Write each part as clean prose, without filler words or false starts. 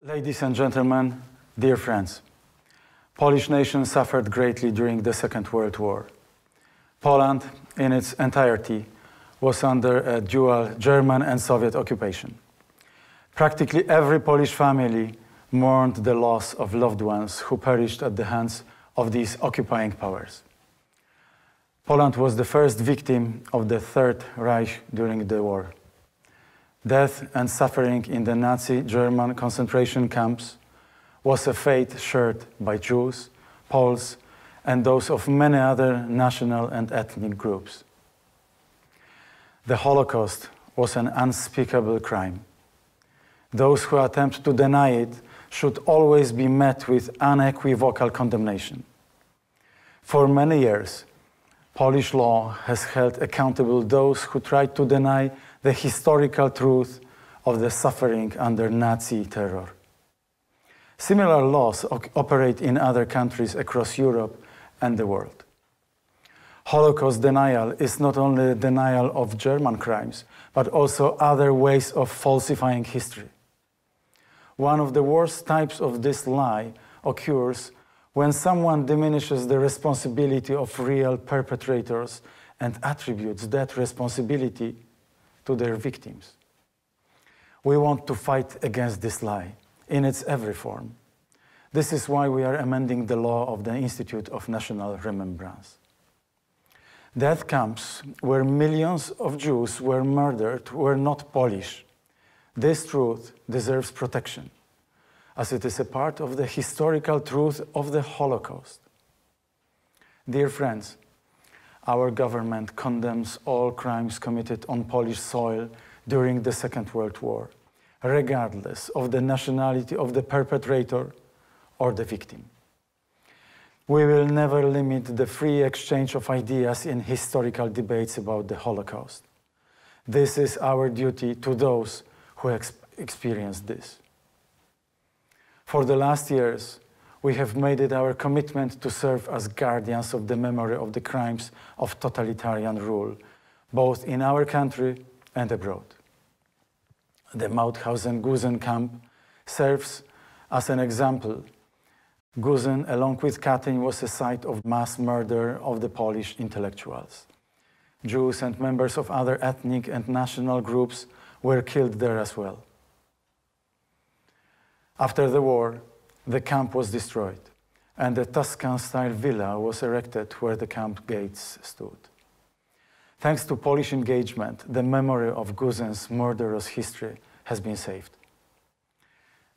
Ladies and gentlemen, dear friends, Polish nation suffered greatly during the Second World War. Poland, in its entirety, was under a dual German and Soviet occupation. Practically every Polish family mourned the loss of loved ones who perished at the hands of these occupying powers. Poland was the first victim of the Third Reich during the war. Death and suffering in the Nazi German concentration camps was a fate shared by Jews, Poles, and those of many other national and ethnic groups. The Holocaust was an unspeakable crime. Those who attempt to deny it should always be met with unequivocal condemnation. For many years, Polish law has held accountable those who tried to deny the historical truth of the suffering under Nazi terror. Similar laws operate in other countries across Europe and the world. Holocaust denial is not only a denial of German crimes, but also other ways of falsifying history. One of the worst types of this lie occurs when someone diminishes the responsibility of real perpetrators and attributes that responsibility to their victims. We want to fight against this lie in its every form. This is why we are amending the law of the Institute of National Remembrance. Death camps where millions of Jews were murdered were not Polish. This truth deserves protection, as it is a part of the historical truth of the Holocaust. Dear friends, our government condemns all crimes committed on Polish soil during the Second World War, regardless of the nationality of the perpetrator or the victim. We will never limit the free exchange of ideas in historical debates about the Holocaust. This is our duty to those who experienced this. For the last years, we have made it our commitment to serve as guardians of the memory of the crimes of totalitarian rule, both in our country and abroad. The Mauthausen-Gusen camp serves as an example. Gusen, along with Katyn, was a site of mass murder of the Polish intellectuals. Jews and members of other ethnic and national groups were killed there as well. After the war, the camp was destroyed, and a Tuscan-style villa was erected where the camp gates stood. Thanks to Polish engagement, the memory of Gusen's murderous history has been saved.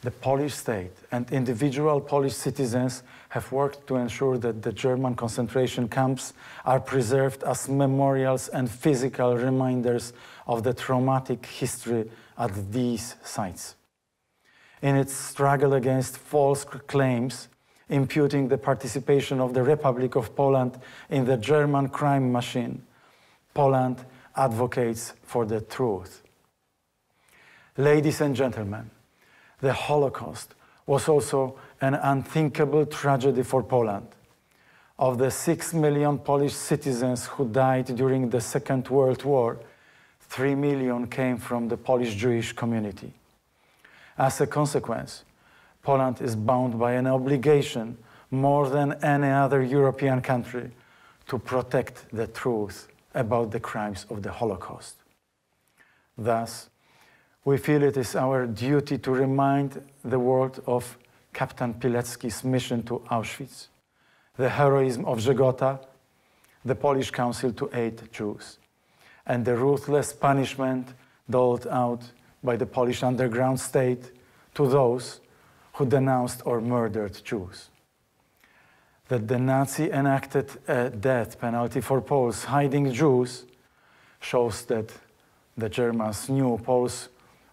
The Polish state and individual Polish citizens have worked to ensure that the German concentration camps are preserved as memorials and physical reminders of the traumatic history at these sites. In its struggle against false claims imputing the participation of the Republic of Poland in the German crime machine, Poland advocates for the truth. Ladies and gentlemen, the Holocaust was also an unthinkable tragedy for Poland. Of the 6 million Polish citizens who died during the Second World War, 3 million came from the Polish Jewish community. As a consequence, Poland is bound by an obligation more than any other European country to protect the truth about the crimes of the Holocaust. Thus, we feel it is our duty to remind the world of Captain Pilecki's mission to Auschwitz, the heroism of Żegota, the Polish Council to Aid Jews, and the ruthless punishment doled out by the Polish underground state to those who denounced or murdered Jews. That the Nazi enacted a death penalty for Poles hiding Jews shows that the Germans knew Poles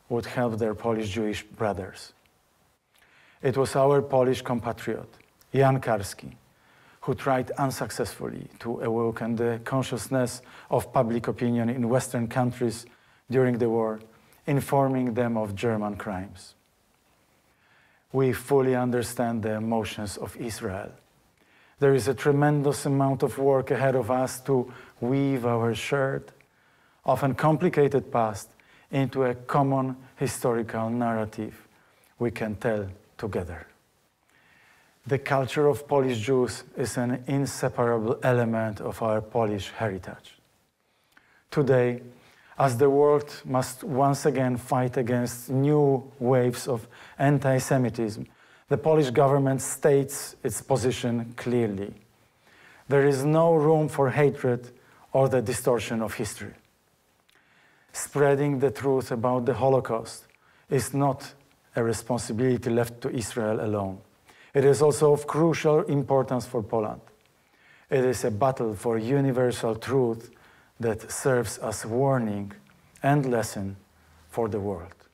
would help their Polish Jewish brothers. It was our Polish compatriot, Jan Karski, who tried unsuccessfully to awaken the consciousness of public opinion in Western countries during the war, informing them of German crimes. We fully understand the emotions of Israel. There is a tremendous amount of work ahead of us to weave our shared, often complicated past into a common historical narrative we can tell together. The culture of Polish Jews is an inseparable element of our Polish heritage. Today, as the world must once again fight against new waves of anti-Semitism, the Polish government states its position clearly. There is no room for hatred or the distortion of history. Spreading the truth about the Holocaust is not a responsibility left to Israel alone. It is also of crucial importance for Poland. It is a battle for universal truth that serves as warning and lesson for the world.